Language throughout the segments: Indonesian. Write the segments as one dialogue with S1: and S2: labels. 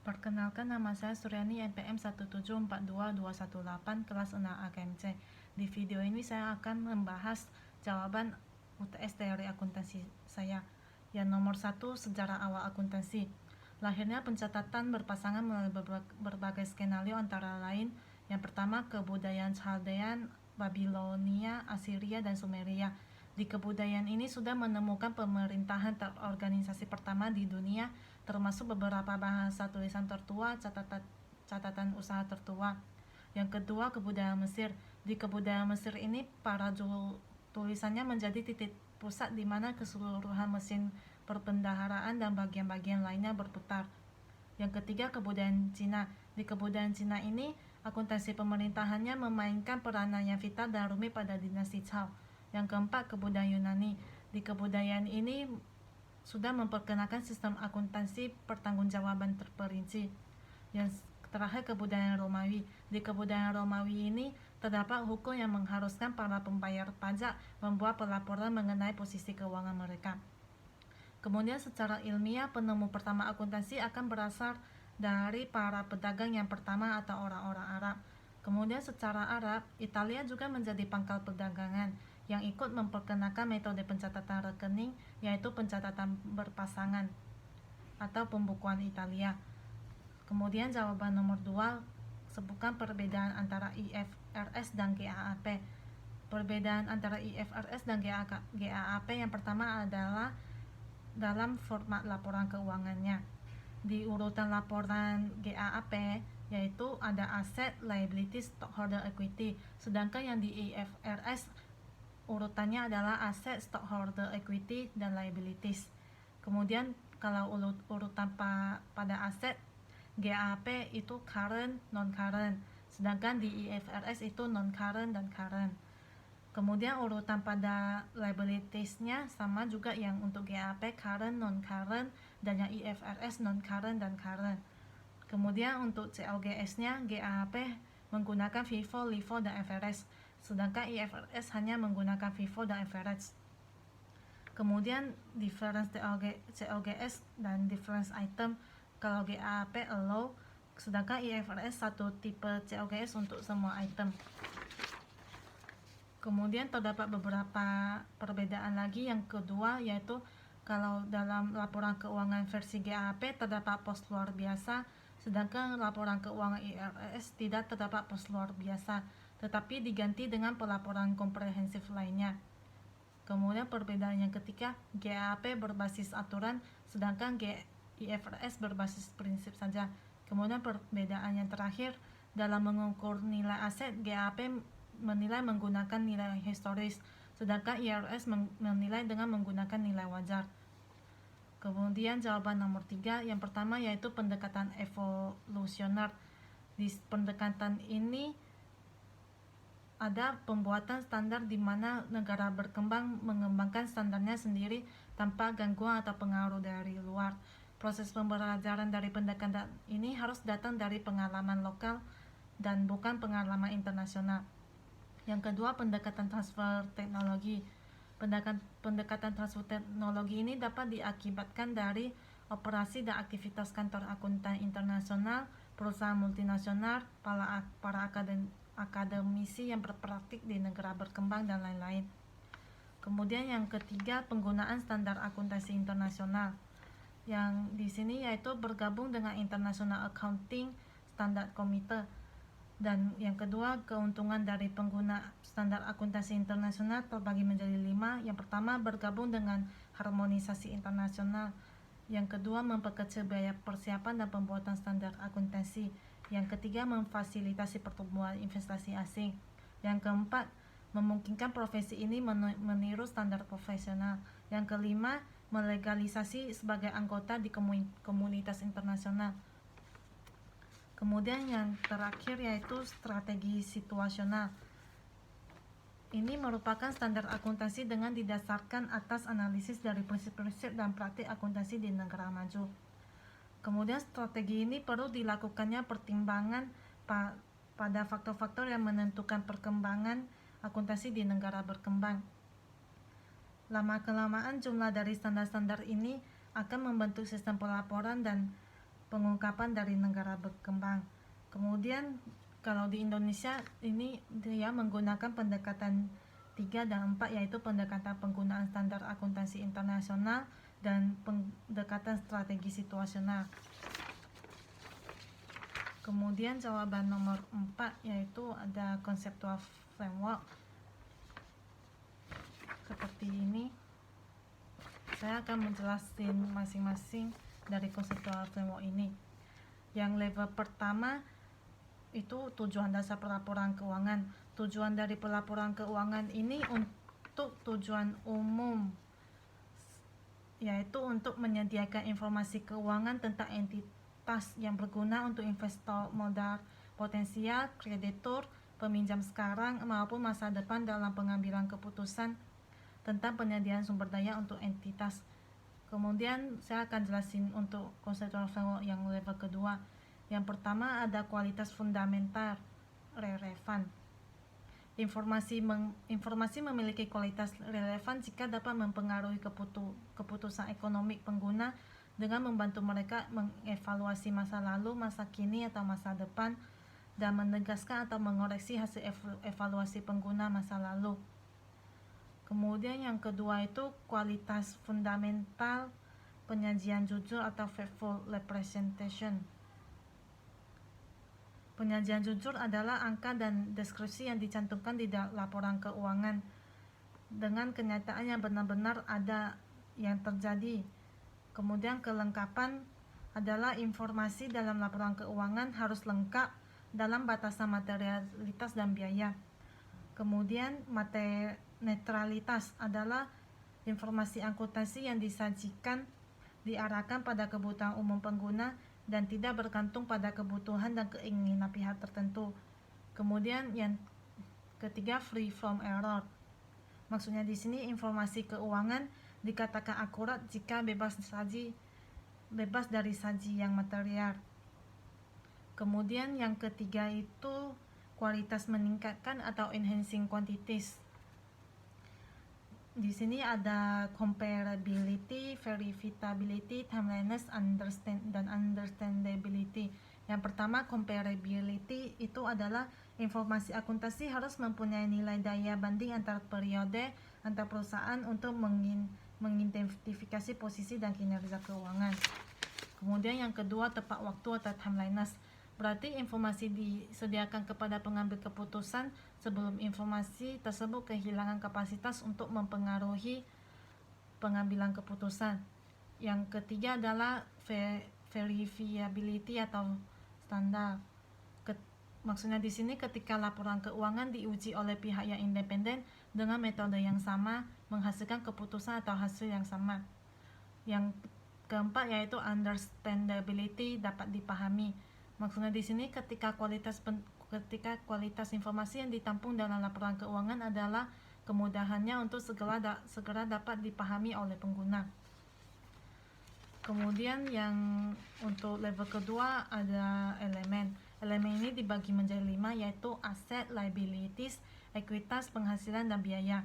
S1: Perkenalkan, nama saya Suryani, NPM 1742218, kelas 6 AKMC. Di video ini saya akan membahas jawaban UTS teori akuntansi saya. Yang nomor 1, sejarah awal akuntansi. Lahirnya pencatatan berpasangan melalui berbagai skenario, antara lain yang pertama, kebudayaan Chaldean, Babilonia, Assyria, dan Sumeria. Di kebudayaan ini sudah menemukan pemerintahan terorganisasi pertama di dunia, termasuk beberapa bahasa tulisan tertua, catatan usaha tertua. Yang kedua, kebudayaan Mesir. Di kebudayaan Mesir ini, para juru tulisannya menjadi titik pusat di mana keseluruhan mesin perbendaharaan dan bagian-bagian lainnya berputar. Yang ketiga, kebudayaan Cina. Di kebudayaan Cina ini, akuntansi pemerintahannya memainkan peranan yang vital dan rumit pada dinasti Zhou. Yang keempat, kebudayaan Yunani. Di kebudayaan ini sudah memperkenalkan sistem akuntansi pertanggungjawaban terperinci. Yang terakhir, kebudayaan Romawi. Di kebudayaan Romawi ini terdapat hukum yang mengharuskan para pembayar pajak membuat pelaporan mengenai posisi keuangan mereka. Kemudian secara ilmiah, penemu pertama akuntansi akan berasal dari para pedagang yang pertama atau orang-orang Arab. Kemudian secara Arab, Italia juga menjadi pangkal perdagangan yang ikut memperkenalkan metode pencatatan rekening, yaitu pencatatan berpasangan atau pembukuan Italia. Kemudian jawaban nomor 2, sebutkan perbedaan antara IFRS dan GAAP. Perbedaan antara IFRS dan GAAP yang pertama adalah dalam format laporan keuangannya. Di urutan laporan GAAP yaitu ada aset, liabilities, stockholder equity, sedangkan yang di IFRS urutannya adalah aset, stockholder equity, dan liabilities. Kemudian kalau urutan pada aset, GAAP itu current, non-current, sedangkan di IFRS itu non-current dan current. Kemudian urutan pada liabilities-nya sama juga, yang untuk GAAP current, non-current, dan yang IFRS non-current dan current. Kemudian untuk COGS-nya, GAAP menggunakan FIFO, LIFO, dan average, sedangkan IFRS hanya menggunakan FIFO dan average. Kemudian difference COGS dan difference item, kalau GAAP allow, sedangkan IFRS satu tipe COGS untuk semua item. Kemudian terdapat beberapa perbedaan lagi. Yang kedua yaitu kalau dalam laporan keuangan versi GAAP terdapat pos luar biasa, sedangkan laporan keuangan IFRS tidak terdapat pos luar biasa, tetapi diganti dengan pelaporan komprehensif lainnya. Kemudian perbedaan yang ketiga, GAAP berbasis aturan, sedangkan IFRS berbasis prinsip saja. Kemudian perbedaan yang terakhir, dalam mengukur nilai aset, GAAP menilai menggunakan nilai historis, sedangkan IFRS menilai dengan menggunakan nilai wajar. Kemudian jawaban nomor 3, yang pertama yaitu pendekatan evolusioner. Di pendekatan ini ada pembuatan standar di mana negara berkembang mengembangkan standarnya sendiri tanpa gangguan atau pengaruh dari luar. Proses pembelajaran dari pendekatan ini harus datang dari pengalaman lokal dan bukan pengalaman internasional. Yang kedua, pendekatan transfer teknologi. Pendekatan transfer teknologi ini dapat diakibatkan dari operasi dan aktivitas kantor akuntan internasional, perusahaan multinasional, para akademisi yang berpraktik di negara berkembang, dan lain-lain. Kemudian yang ketiga, penggunaan standar akuntansi internasional. Yang di sini yaitu bergabung dengan International Accounting Standard Committee. Dan yang kedua, keuntungan dari pengguna standar akuntansi internasional terbagi menjadi 5. Yang pertama, bergabung dengan harmonisasi internasional. Yang kedua, memperkecil biaya persiapan dan pembuatan standar akuntansi. Yang ketiga, memfasilitasi pertumbuhan investasi asing. Yang keempat, memungkinkan profesi ini meniru standar profesional. Yang kelima, melegalisasi sebagai anggota di komunitas internasional. Kemudian yang terakhir yaitu strategi situasional. Ini merupakan standar akuntansi dengan didasarkan atas analisis dari prinsip-prinsip dan praktik akuntansi di negara maju. Kemudian strategi ini perlu dilakukannya pertimbangan pada faktor-faktor yang menentukan perkembangan akuntansi di negara berkembang. Lama-kelamaan jumlah dari standar-standar ini akan membentuk sistem pelaporan dan pengungkapan dari negara berkembang. Kemudian kalau di Indonesia ini dia menggunakan pendekatan 3 dan 4, yaitu pendekatan penggunaan standar akuntansi internasional dan pendekatan strategi situasional. Kemudian jawaban nomor 4 yaitu ada conceptual framework. Seperti ini. Saya akan menjelaskan masing-masing dari conceptual framework ini. Yang level pertama itu tujuan dasar pelaporan keuangan. Tujuan dari pelaporan keuangan ini untuk tujuan umum, yaitu untuk menyediakan informasi keuangan tentang entitas yang berguna untuk investor modal potensial, kreditur, peminjam sekarang maupun masa depan dalam pengambilan keputusan tentang penyediaan sumber daya untuk entitas. Kemudian saya akan jelasin untuk conceptual framework yang level kedua. Yang pertama ada kualitas fundamental relevan. Informasi memiliki kualitas relevan jika dapat mempengaruhi keputusan ekonomi pengguna dengan membantu mereka mengevaluasi masa lalu, masa kini atau masa depan, dan menegaskan atau mengoreksi hasil evaluasi pengguna masa lalu. Kemudian yang kedua itu kualitas fundamental penyajian jujur atau faithful representation. Penyajian jujur adalah angka dan deskripsi yang dicantumkan di laporan keuangan dengan kenyataan yang benar-benar ada yang terjadi. Kemudian kelengkapan adalah informasi dalam laporan keuangan harus lengkap dalam batasan materialitas dan biaya. Kemudian netralitas adalah informasi akuntansi yang disajikan diarahkan pada kebutuhan umum pengguna dan tidak bergantung pada kebutuhan dan keinginan pihak tertentu. Kemudian yang ketiga free from error. Maksudnya di sini informasi keuangan dikatakan akurat jika bebas dari saji yang material. Kemudian yang ketiga itu kualitas meningkatkan atau enhancing quantities. Di sini ada comparability, verifiability, timeliness, dan understandability. Yang pertama, comparability itu adalah informasi akuntansi harus mempunyai nilai daya banding antar periode, antar perusahaan untuk mengidentifikasi posisi dan kinerja keuangan. Kemudian yang kedua, tepat waktu atau timeliness. Berarti informasi disediakan kepada pengambil keputusan sebelum informasi tersebut kehilangan kapasitas untuk mempengaruhi pengambilan keputusan. Yang ketiga adalah verifiability atau standar. Maksudnya di sini ketika laporan keuangan diuji oleh pihak yang independen dengan metode yang sama menghasilkan keputusan atau hasil yang sama. Yang keempat yaitu understandability, dapat dipahami. Maksudnya di sini ketika kualitas informasi yang ditampung dalam laporan keuangan adalah kemudahannya untuk segera dapat dipahami oleh pengguna. Kemudian yang untuk level kedua ada elemen. Elemen ini dibagi menjadi 5 yaitu aset, liabilities, ekuitas, penghasilan, dan biaya.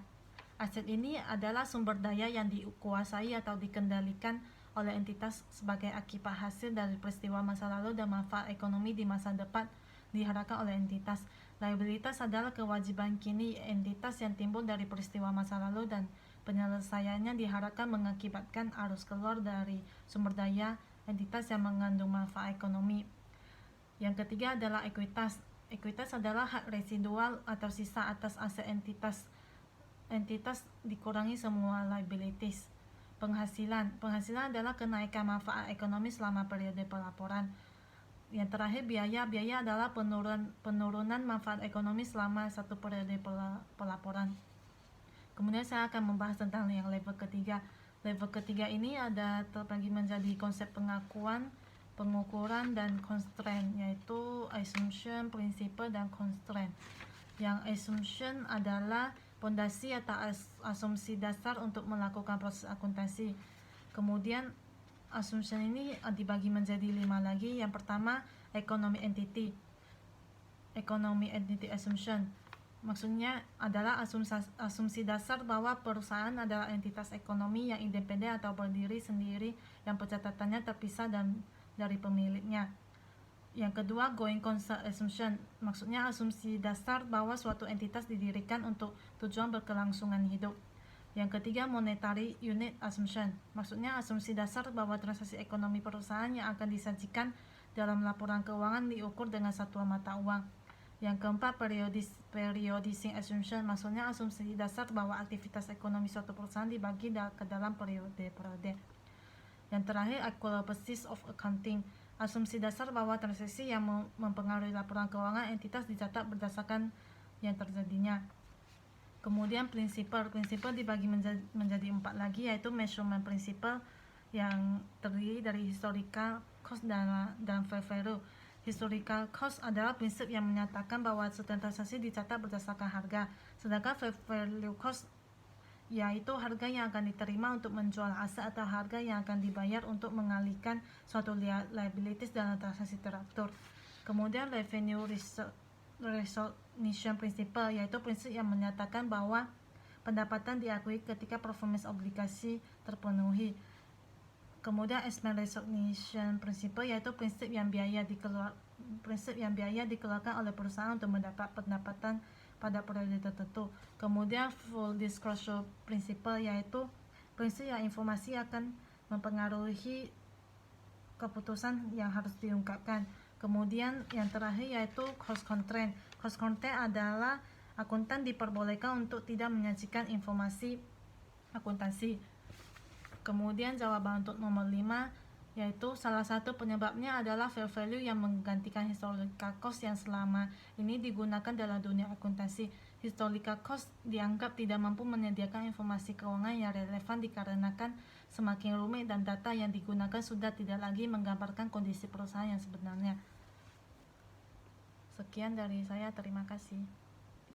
S1: Aset ini adalah sumber daya yang dikuasai atau dikendalikan oleh entitas sebagai akibat hasil dari peristiwa masa lalu dan manfaat ekonomi di masa depan diharapkan oleh entitas. Liabilitas adalah kewajiban kini entitas yang timbul dari peristiwa masa lalu dan penyelesaiannya diharapkan mengakibatkan arus keluar dari sumber daya entitas yang mengandung manfaat ekonomi. Yang ketiga adalah ekuitas. Ekuitas adalah hak residual atau sisa atas aset entitas dikurangi semua liabilities. Penghasilan adalah kenaikan manfaat ekonomi selama periode pelaporan. Yang terakhir biaya adalah penurunan manfaat ekonomi selama satu periode pelaporan. Kemudian saya akan membahas tentang yang level ketiga. Level ketiga ini ada terbagi menjadi konsep pengakuan, pengukuran, dan constraint, yaitu assumption, principle, dan constraint. Yang assumption adalah pondasi atau asumsi dasar untuk melakukan proses akuntansi. Kemudian assumption ini dibagi menjadi 5 lagi. Yang pertama, economic entity assumption. Maksudnya adalah asumsi dasar bahwa perusahaan adalah entitas ekonomi yang independen atau berdiri sendiri yang pencatatannya terpisah dan dari pemiliknya. Yang kedua, going concern assumption, maksudnya asumsi dasar bahwa suatu entitas didirikan untuk tujuan berkelangsungan hidup. Yang ketiga, monetary unit assumption, maksudnya asumsi dasar bahwa transaksi ekonomi perusahaan yang akan disajikan dalam laporan keuangan diukur dengan satuan mata uang. Yang keempat, periodizing assumption, maksudnya asumsi dasar bahwa aktivitas ekonomi suatu perusahaan dibagi ke dalam periode-periode. Yang terakhir, equal basis of accounting, asumsi dasar bahwa transaksi yang mempengaruhi laporan keuangan entitas dicatat berdasarkan yang terjadinya. Kemudian prinsipal dibagi menjadi 4 lagi, yaitu measurement principle yang terdiri dari historical cost dan fair value. Historical cost adalah prinsip yang menyatakan bahwa setiap transaksi dicatat berdasarkan harga, sedangkan fair value cost yaitu harga yang akan diterima untuk menjual aset atau harga yang akan dibayar untuk mengalihkan suatu liabilities dalam transaksi teratur. Kemudian revenue recognition principle, yaitu prinsip yang menyatakan bahwa pendapatan diakui ketika performance obligasi terpenuhi. Kemudian expense recognition principle, yaitu prinsip yang biaya dikeluarkan oleh perusahaan untuk mendapat pendapatan pada periode tertentu. Kemudian full disclosure principle, yaitu prinsip yang informasi akan mempengaruhi keputusan yang harus diungkapkan. Kemudian yang terakhir yaitu cost constraint. Cost constraint adalah akuntan diperbolehkan untuk tidak menyajikan informasi akuntansi. Kemudian jawaban untuk nomor 5 yaitu salah satu penyebabnya adalah fair value yang menggantikan historical cost yang selama ini digunakan dalam dunia akuntansi. Historical cost dianggap tidak mampu menyediakan informasi keuangan yang relevan dikarenakan semakin rumit dan data yang digunakan sudah tidak lagi menggambarkan kondisi perusahaan yang sebenarnya. Sekian dari saya, terima kasih.